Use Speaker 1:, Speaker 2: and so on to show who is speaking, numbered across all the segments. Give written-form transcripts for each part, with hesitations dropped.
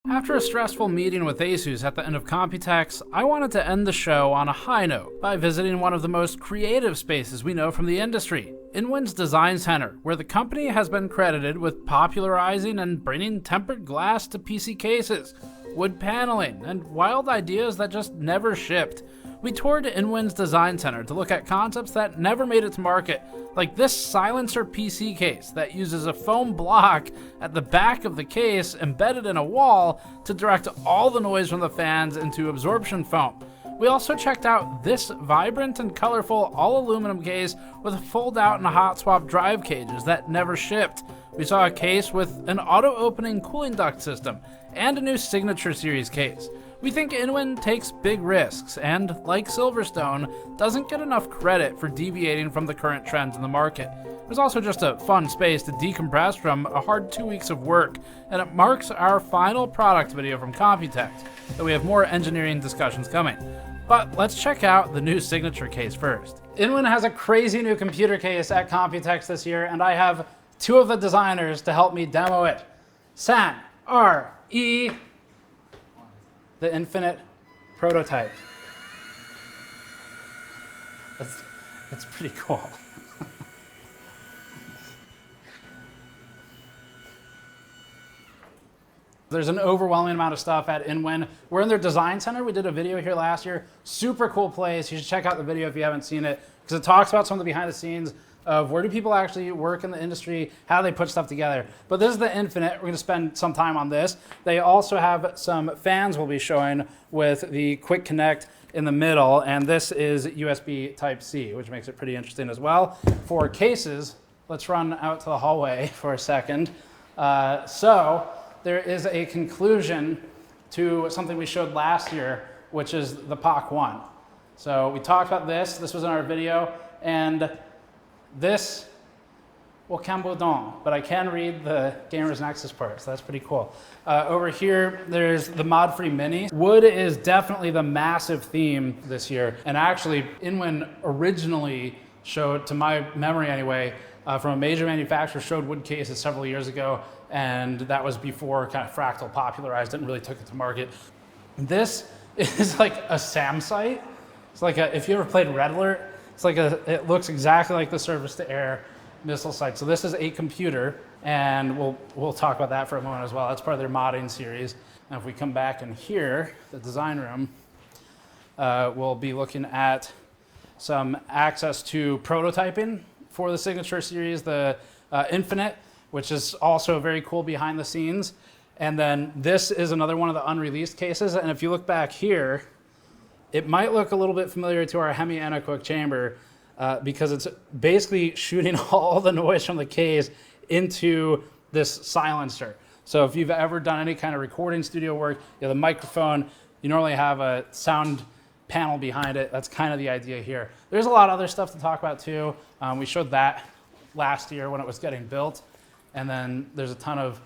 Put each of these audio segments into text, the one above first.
Speaker 1: After a stressful meeting with Asus at the end of Computex, I wanted to end the show on a high note by visiting one of the most creative spaces we know from the industry, InWin's Design Center, where the company has been credited with popularizing and bringing tempered glass to PC cases, wood paneling, and wild ideas that just never shipped. We toured InWin's Design Center to look at concepts that never made it to market, like this silencer PC case that uses a foam block at the back of the case embedded in a wall to direct all the noise from the fans into absorption foam. We also checked out this vibrant and colorful all-aluminum case with fold-out and hot swap drive cages that never shipped. We saw a case with an auto-opening cooling duct system and a new Signature Series case. We think InWin takes big risks and, like Silverstone, doesn't get enough credit for deviating from the current trends in the market. It was also just a fun space to decompress from a hard 2 weeks of work, and it marks our final product video from Computex, though we have more engineering discussions coming. But let's check out the new Signature case first. InWin has a crazy new computer case at Computex this year, and I have two of the designers to help me demo it. San, R.E., the infinite prototype. That's pretty cool. There's an overwhelming amount of stuff at InWin. We're in their design center. We did a video here last year. Super cool place. You should check out the video if you haven't seen it, because it talks about some of the behind the scenes of where do people actually work in the industry, how they put stuff together. But this is the Infinite. We're going to spend some time on this. They also have some fans we'll be showing with the Quick Connect in the middle, and this is USB Type-C, which makes it pretty interesting as well. For cases, let's run out to the hallway for a second. So there is a conclusion to something we showed last year, which is the POC1. So we talked about this. This was in our video, and this will Cambodon, but I can read the Gamer's Nexus part, so that's pretty cool. Over here, there's the mod-free Mini. Wood is definitely the massive theme this year, and actually, InWin originally showed, to my memory anyway, from a major manufacturer, showed wood cases several years ago, and that was before kind of Fractal popularized it and really took it to market. This is like a SAM site. It's like if you ever played Red Alert, it looks exactly like the surface-to-air missile site. So this is a computer, and we'll talk about that for a moment as well. That's part of their modding series. And if we come back in here, the design room, we'll be looking at some access to prototyping for the Signature Series, the Infinite, which is also very cool behind the scenes. And then this is another one of the unreleased cases. And if you look back here, it might look a little bit familiar to our hemi-anechoic chamber because it's basically shooting all the noise from the case into this silencer. So if you've ever done any kind of recording studio work, you have the microphone, you normally have a sound panel behind it. That's kind of the idea here. There's a lot of other stuff to talk about too. We showed that last year when it was getting built. And then there's a ton of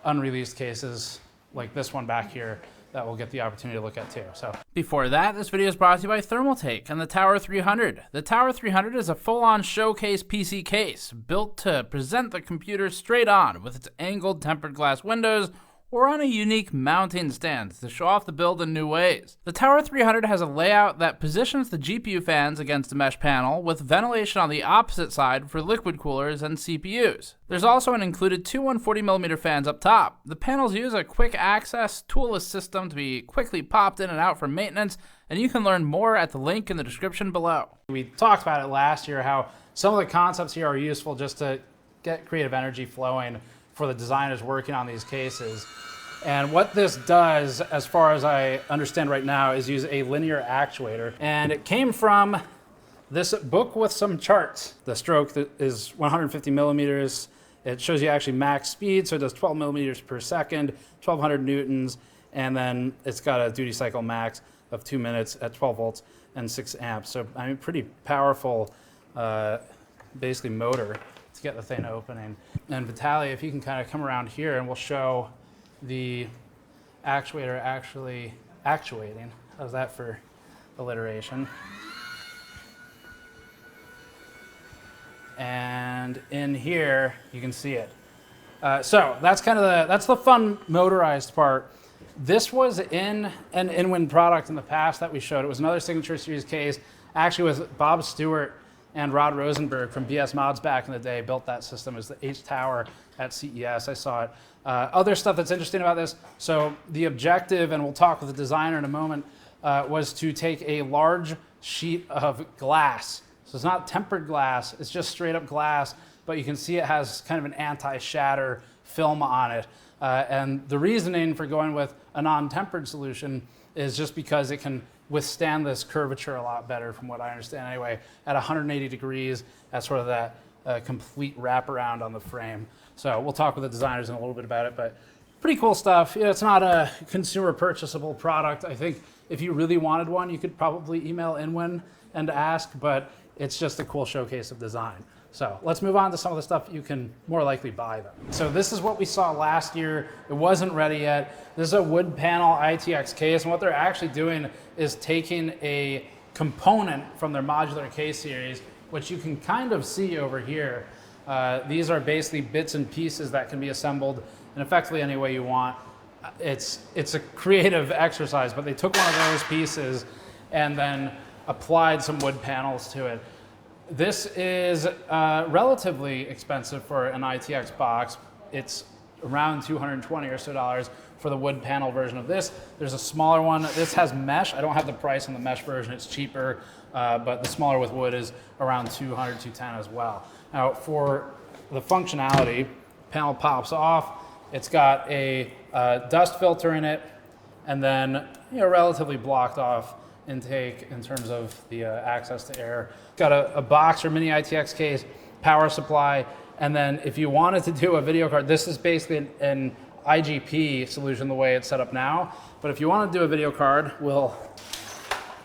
Speaker 1: unreleased cases like this one back here that we'll get the opportunity to look at too. So before that, this video is brought to you by Thermaltake and the Tower 300. The Tower 300 is a full-on showcase PC case built to present the computer straight on with its angled tempered glass windows or on a unique mounting stand to show off the build in new ways. The Tower 300 has a layout that positions the GPU fans against a mesh panel with ventilation on the opposite side for liquid coolers and CPUs. There's also an included two 140mm fans up top. The panels use a quick access toolless system to be quickly popped in and out for maintenance, and you can learn more at the link in the description below. We talked about it last year, how some of the concepts here are useful just to get creative energy flowing for the designers working on these cases. And what this does, as far as I understand right now, is use a linear actuator. And it came from this book with some charts. The stroke is 150 millimeters. It shows you actually max speed, so it does 12 millimeters per second, 1200 newtons, and then it's got a duty cycle max of 2 minutes at 12 volts and 6 amps. So, I mean, pretty powerful, basically motor to get the thing opening. And Vitalii, if you can kind of come around here and we'll show the actuator actually actuating. How's that for alliteration? And in here, you can see it. So that's kind of that's the fun motorized part. This was in an InWin product in the past that we showed. It was another Signature Series case, actually with Bob Stewart and Rod Rosenberg from BS Mods back in the day built that system. It was the H-Tower at CES. I saw it. Other stuff that's interesting about this, so the objective, and we'll talk with the designer in a moment, was to take a large sheet of glass. So it's not tempered glass, it's just straight up glass, but you can see it has kind of an anti-shatter film on it. And the reasoning for going with a non-tempered solution is just because it can withstand this curvature a lot better, from what I understand anyway, at 180 degrees, at sort of that complete wraparound on the frame. So we'll talk with the designers in a little bit about it, but pretty cool stuff. You know, it's not a consumer purchasable product. I think if you really wanted one, you could probably email InWin and ask, but it's just a cool showcase of design. So let's move on to some of the stuff you can more likely buy though. So this is what we saw last year. It wasn't ready yet. This is a wood panel ITX case, and what they're actually doing is taking a component from their modular case series, which you can kind of see over here. These are basically bits and pieces that can be assembled in effectively any way you want. It's a creative exercise, but they took one of those pieces and then applied some wood panels to it. This is relatively expensive for an ITX box. It's around $220 or so for the wood panel version of this. There's a smaller one. This has mesh. I don't have the price on the mesh version. It's cheaper, but the smaller with wood is around $200, $210 as well. Now for the functionality, panel pops off. It's got a dust filter in it, and then relatively blocked off intake in terms of the access to air. Got a box or mini ITX case, power supply, and then if you wanted to do a video card, this is basically an IGP solution the way it's set up now, but if you want to do a video card,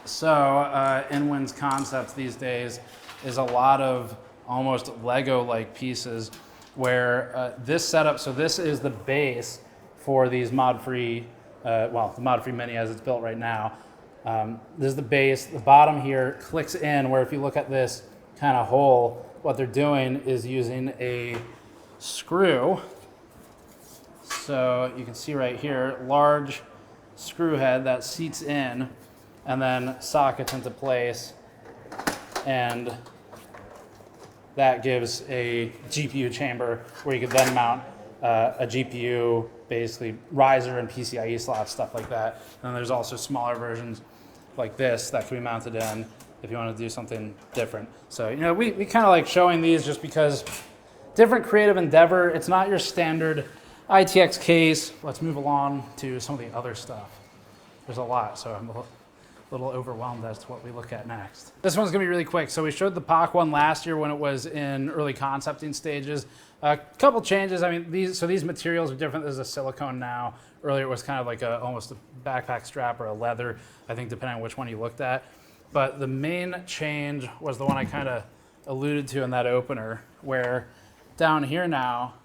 Speaker 1: InWin's concept these days is a lot of almost Lego-like pieces where this setup, so this is the base for these mod-free, the mod-free mini as it's built right now. This is the base. The bottom here clicks in, where if you look at this kind of hole, what they're doing is using a screw. So you can see right here, large screw head that seats in and then sockets into place. And that gives a GPU chamber where you could then mount a GPU, basically riser and PCIe slots, stuff like that. And there's also smaller versions like this that can be mounted in if you want to do something different. So, we kind of like showing these just because different creative endeavor. It's not your standard ITX case. Let's move along to some of the other stuff. There's a lot, so I'm a little overwhelmed as to what we look at next. This one's gonna be really quick. So we showed the POC1 last year when it was in early concepting stages. A couple changes. I mean, these materials are different. There's a silicone now. Earlier it was kind of like almost a backpack strap or a leather, I think, depending on which one you looked at. But the main change was the one I kind of alluded to in that opener, where down here now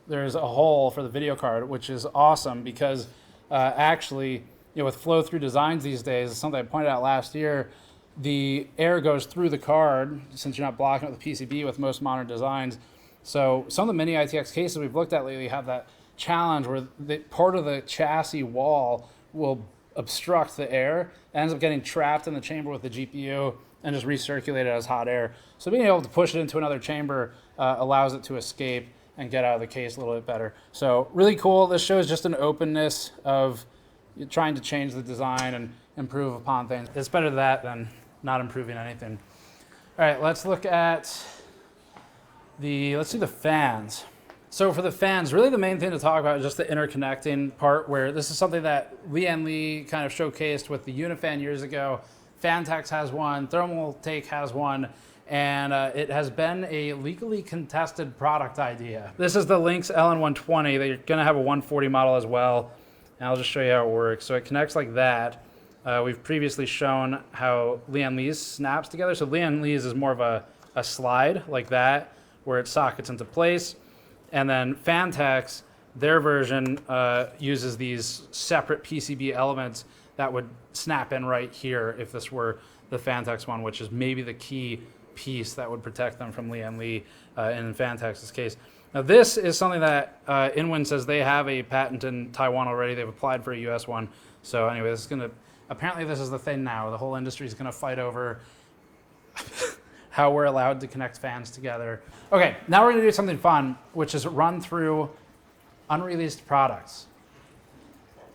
Speaker 1: there's a hole for the video card, which is awesome because actually, with flow-through designs these days, it's something I pointed out last year, the air goes through the card since you're not blocking it with a PCB with most modern designs. So some of the mini ITX cases we've looked at lately have that challenge where part of the chassis wall will obstruct the air, ends up getting trapped in the chamber with the GPU and just recirculated as hot air. So being able to push it into another chamber allows it to escape and get out of the case a little bit better. So really cool. This shows just an openness of trying to change the design and improve upon things. It's better that than not improving anything. All right, let's look at let's do the fans. So for the fans, really the main thing to talk about is just the interconnecting part, where this is something that Lee kind of showcased with the Unifan years ago. Fantex has one, Thermaltake has one, and it has been a legally contested product idea. This is the Lynx LN120. They're gonna have a 140 model as well, and I'll just show you how it works. So it connects like that. We've previously shown how Lee's snaps together. So Lee's is more of a slide like that, where it sockets into place. And then Fantex, their version uses these separate PCB elements that would snap in right here if this were the Fantex one, which is maybe the key piece that would protect them from Lee in Fantex's case. Now this is something that InWin says they have a patent in Taiwan already. They've applied for a US one. So anyway, this is going to, apparently this is the thing now. The whole industry is going to fight over how we're allowed to connect fans together. Okay, now we're going to do something fun, which is run through unreleased products.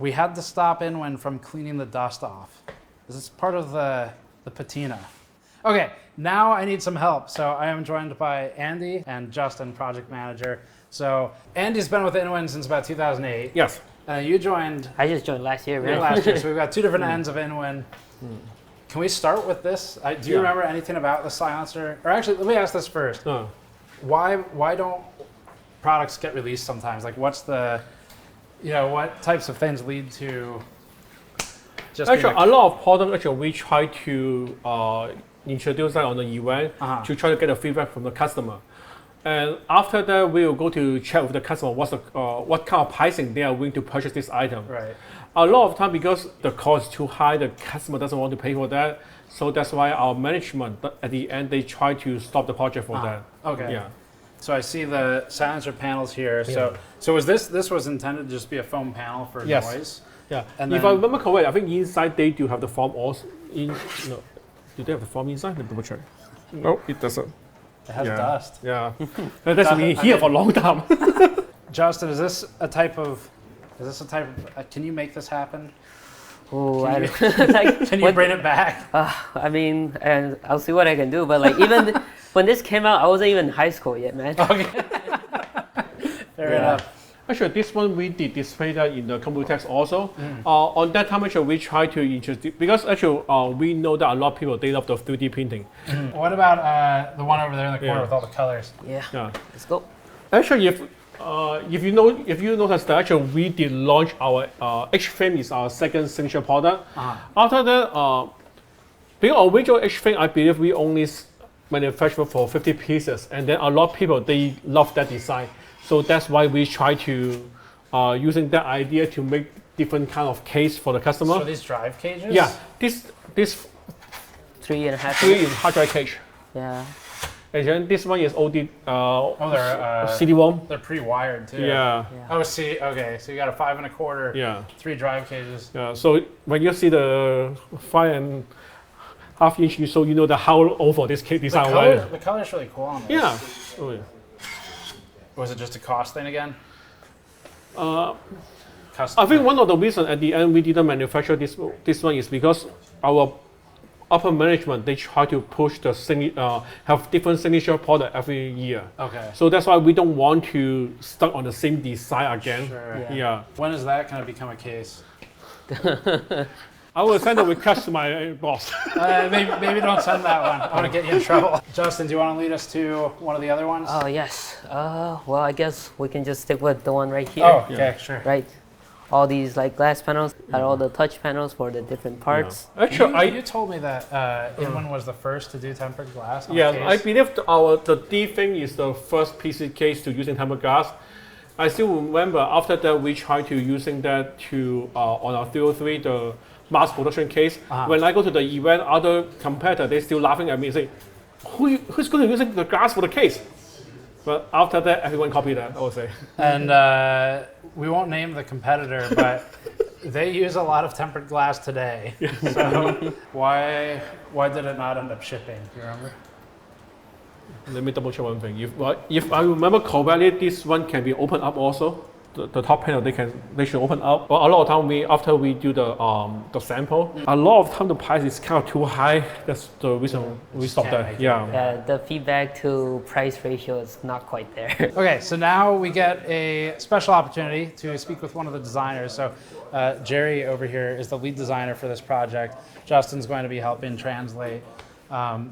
Speaker 1: We had to stop InWin from cleaning the dust off. This is part of the patina. Okay, now I need some help. So I am joined by Andy and Justin, project manager. So Andy's been with InWin since about 2008.
Speaker 2: Yes.
Speaker 1: You joined.
Speaker 3: I just joined last year, right?
Speaker 1: Last year. So we've got two different ends of InWin. Can we start with this? Do you remember anything about the silencer? Or actually, let me ask this first. Why don't products get released sometimes? Like, what's the, what types of things lead to just
Speaker 2: actually a lot of products actually we try to introduce that on the event to try to get a feedback from the customer. And after that, we will go to check with the customer what kind of pricing they are willing to purchase this item.
Speaker 1: Right.
Speaker 2: A lot of time, because the cost is too high, the customer doesn't want to pay for that. So that's why our management, at the end, they try to stop the project for that.
Speaker 1: Okay.
Speaker 2: Yeah.
Speaker 1: So I see the silencer panels here. So was this was intended to just be a foam panel for noise?
Speaker 2: Yeah.
Speaker 1: And
Speaker 2: if I remember correctly, I think inside they do have the foam also. Do they have the foam inside? Let me double check. No, it doesn't.
Speaker 1: It has dust.
Speaker 2: Yeah. That's been here for a long time.
Speaker 1: Justin, is this a type of, can you make this happen?
Speaker 3: Oh,
Speaker 1: Can you bring it back?
Speaker 3: I mean, and I'll see what I can do. But like, even when this came out, I wasn't even in high school yet, man.
Speaker 1: Okay. Fair enough.
Speaker 2: Actually, this one we did display that in the Computex also. On that time, actually, we try to introduce, because actually we know that a lot of people, they love the 3D printing.
Speaker 1: What about the one over there in the corner with all the colors?
Speaker 3: Yeah. Let's go.
Speaker 2: Actually, if you notice that actually we did launch our H-frame is our second signature product. After that, because original H-frame, I believe we only manufacture for 50 pieces, and then a lot of people, they love that design. So that's why we try to using that idea to make different kind of case for the customer.
Speaker 1: So these drive cages?
Speaker 2: Yeah, this
Speaker 3: 3.5.
Speaker 2: 3 is hard drive cage.
Speaker 3: Yeah.
Speaker 2: And then this one is OD.
Speaker 1: They're
Speaker 2: CD-ROM.
Speaker 1: They're pre-wired too.
Speaker 2: Yeah.
Speaker 1: Oh, see, okay. So you got a 5 1/4.
Speaker 2: Yeah.
Speaker 1: 3 drive cages.
Speaker 2: Yeah. So when you see the 5.5 inch, so you know how old for this case design.
Speaker 1: The color's really cool on this.
Speaker 2: Yeah. Oh yeah.
Speaker 1: Was it just a cost thing again?
Speaker 2: I think one of the reasons at the end we didn't manufacture this one is because our upper management, they try to push the have different signature product every year.
Speaker 1: Okay.
Speaker 2: So that's why we don't want to stuck on the same design again.
Speaker 1: Sure.
Speaker 2: Yeah.
Speaker 1: When is that going to become a case?
Speaker 2: I will send a request to my boss.
Speaker 1: Maybe don't send that one. I want to get you in trouble. Justin, do you want to lead us to one of the other ones?
Speaker 3: Oh, yes. Well, I guess we can just stick with the one right here.
Speaker 1: Oh, okay, sure.
Speaker 3: Right. All these like glass panels, and all the touch panels for the different parts.
Speaker 2: Yeah. Actually,
Speaker 1: you told me that InWin was the first to do tempered glass.
Speaker 2: Yeah, I believe the D thing is the first PC case to using tempered glass. I still remember after that we tried to using that to on our 303 the mass production case. When I go to the event, other competitor they still laughing at me, say, "Who's going to using the glass for the case?" But after that, everyone copied that, I would say. And
Speaker 1: we won't name the competitor, but they use a lot of tempered glass today. So why did it not end up shipping? Do you remember?
Speaker 2: Let me double check one thing. If I remember correctly, this one can be opened up also. The top panel they should open up. But a lot of time after we do the sample, a lot of time the price is kind of too high. That's the reason we stopped that.
Speaker 3: Yeah, the feedback to price ratio is not quite there.
Speaker 1: Okay, so now we get a special opportunity to speak with one of the designers. So Jerry over here is the lead designer for this project. Justin's going to be helping translate.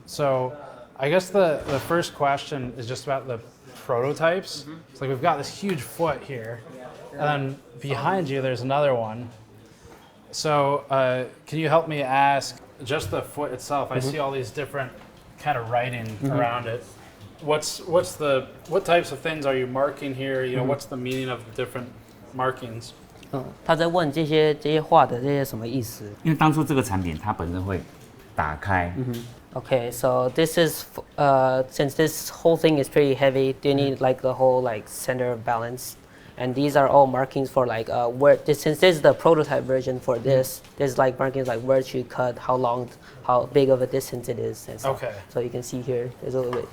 Speaker 1: So I guess the first question is just about the prototypes. It's like we've got this huge foot here, and then behind you there's another one. So can you help me ask just the foot itself? I see all these different kind of writing around it. What types of things are you marking here? What's the meaning of the different markings?
Speaker 3: 他在问这些画的这些什么意思？
Speaker 4: 因为当初这个产品它本身会打开，
Speaker 3: Okay, so this is since this whole thing is pretty heavy, you need like the whole like center of balance, and these are all markings for like where this, since this is the prototype version for this, there's like markings like where to cut, how long, how big of a distance it is, and stuff.
Speaker 1: Okay.
Speaker 3: So you can see here, there's a little bit,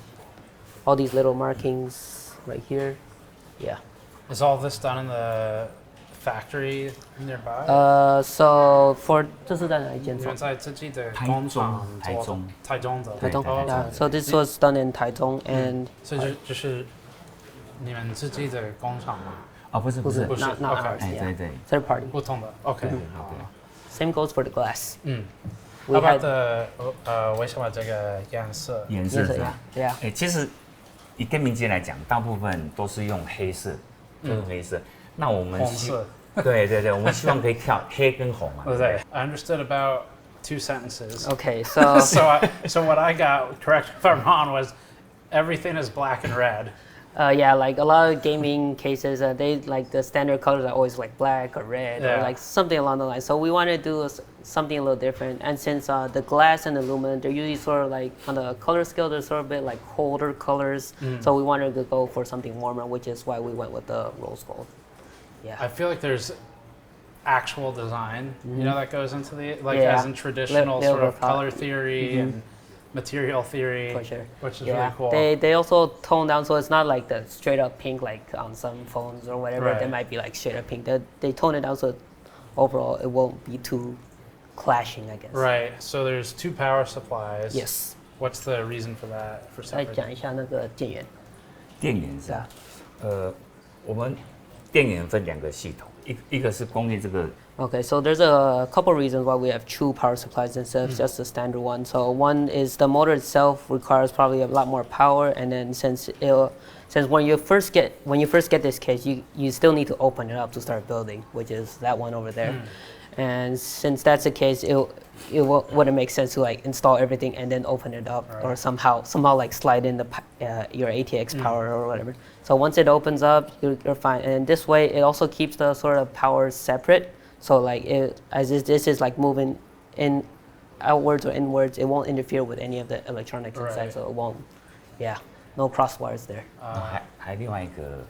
Speaker 3: all these little markings right here, yeah.
Speaker 1: Is all this done in the factory nearby?
Speaker 3: So for 这是在哪一间厂？
Speaker 1: 你们在自己的工厂做的？台中的。
Speaker 3: 台中。
Speaker 1: 哦
Speaker 3: Yeah. So this was done in Taichung and.
Speaker 1: 所以就是你们自己的工厂吗？
Speaker 4: 哦，不是，
Speaker 3: Not ours.
Speaker 4: 哎，
Speaker 3: Yeah.
Speaker 4: 对，
Speaker 3: Third party.
Speaker 1: 不同的。OK。好。
Speaker 3: Same goes for the glass.
Speaker 1: How about the 为什么这个颜色？
Speaker 4: 颜色是吧？
Speaker 3: Yeah.
Speaker 4: 哎，其实以电明街来讲，大部分都是用黑色，就是黑色。那我们
Speaker 1: 红色。
Speaker 4: 对，我们希望可以跳黑跟红嘛。
Speaker 1: 对。I understood about 2 sentences.
Speaker 3: Okay, so.
Speaker 1: so what I got, correct me if I'm wrong, was everything is black and red.
Speaker 3: Yeah, like a lot of gaming cases, they like the standard colors are always like black or red or like something along the line. So we want to do something a little different. And since the glass and aluminum, they're usually sort of like on the color scale, they're sort of a bit like colder colors. So we wanted to go for something warmer, which is why we went with the rose gold. Yeah.
Speaker 1: I feel like there's actual design, you know, that goes into the as in traditional sort of color theory and material theory,
Speaker 3: for sure.
Speaker 1: Which is really cool.
Speaker 3: They also tone down, so it's not like the straight up pink like on some phones or whatever.
Speaker 1: Right.
Speaker 3: They might be like straight up pink. They tone it down so overall it won't be too clashing, I guess.
Speaker 1: Right. So there's 2 power supplies.
Speaker 3: Yes.
Speaker 1: What's the reason for that? For
Speaker 3: 再
Speaker 1: separating?
Speaker 3: 讲一下那个电源。
Speaker 4: 电源是吧？我们电源分2个系统，一个是供应这个。
Speaker 3: Okay, so there's a couple reasons why we have 2 power supplies instead of just the standard one. So one is the motor itself requires probably a lot more power, and then since when you first get this case, you still need to open it up to start building, which is that one over there. And since that's the case, it wouldn't make sense to like install everything and then open it up or somehow like slide in the your ATX power or whatever. So once it opens up, you're fine. And this way, it also keeps the sort of power separate. So like this is like moving in outwards or inwards, it won't interfere with any of the electronics inside, so it won't. Yeah, no cross wires there.
Speaker 4: 还另外一个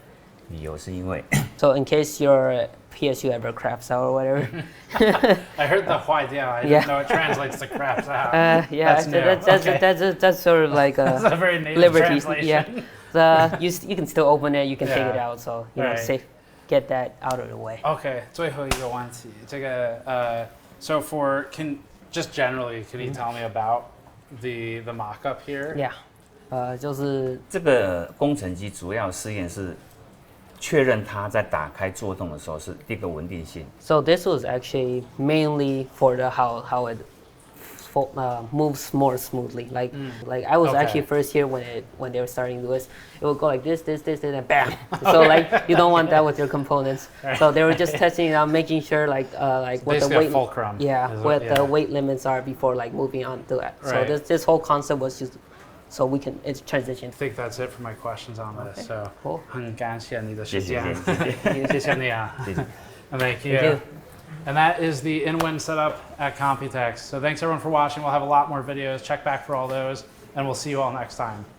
Speaker 4: 理由是因为
Speaker 3: So in case your PSU ever craps out or whatever.
Speaker 1: I heard the white, I didn't know it translates to craps out.
Speaker 3: Yeah, that's sort of like
Speaker 1: That's a very native
Speaker 3: liberty.
Speaker 1: translation.
Speaker 3: Yeah, you can still open it, you can take it
Speaker 1: Yeah.
Speaker 3: out, so you know,
Speaker 1: Right.
Speaker 3: safe, get that out of the way.
Speaker 1: Okay, 最后一个问题，这个so just generally, can you tell me about the mock-up here?
Speaker 3: Yeah, 就是
Speaker 4: 这个工程机主要试验是确认它在打开作动的时候是第一个稳定性。
Speaker 3: So this was actually mainly for the how it moves more smoothly. Like I was actually first here when they were starting to do this. It would go like this, and bam. So like you don't want that with your components. So they were just testing it out, making sure like what the weight
Speaker 1: fulcrum.
Speaker 3: what the weight limits are before like moving on to that. So
Speaker 1: Right.
Speaker 3: this whole concept was just so we can transition.
Speaker 1: I think that's it for my questions on this. So,
Speaker 3: Cool.
Speaker 1: 很感谢你的时间。
Speaker 4: 谢谢。
Speaker 1: 谢谢你啊。
Speaker 4: 谢谢。
Speaker 1: Thank you.
Speaker 3: Thank you.
Speaker 1: And that is the InWin setup at Computex. So thanks everyone for watching. We'll have a lot more videos. Check back for all those, and we'll see you all next time.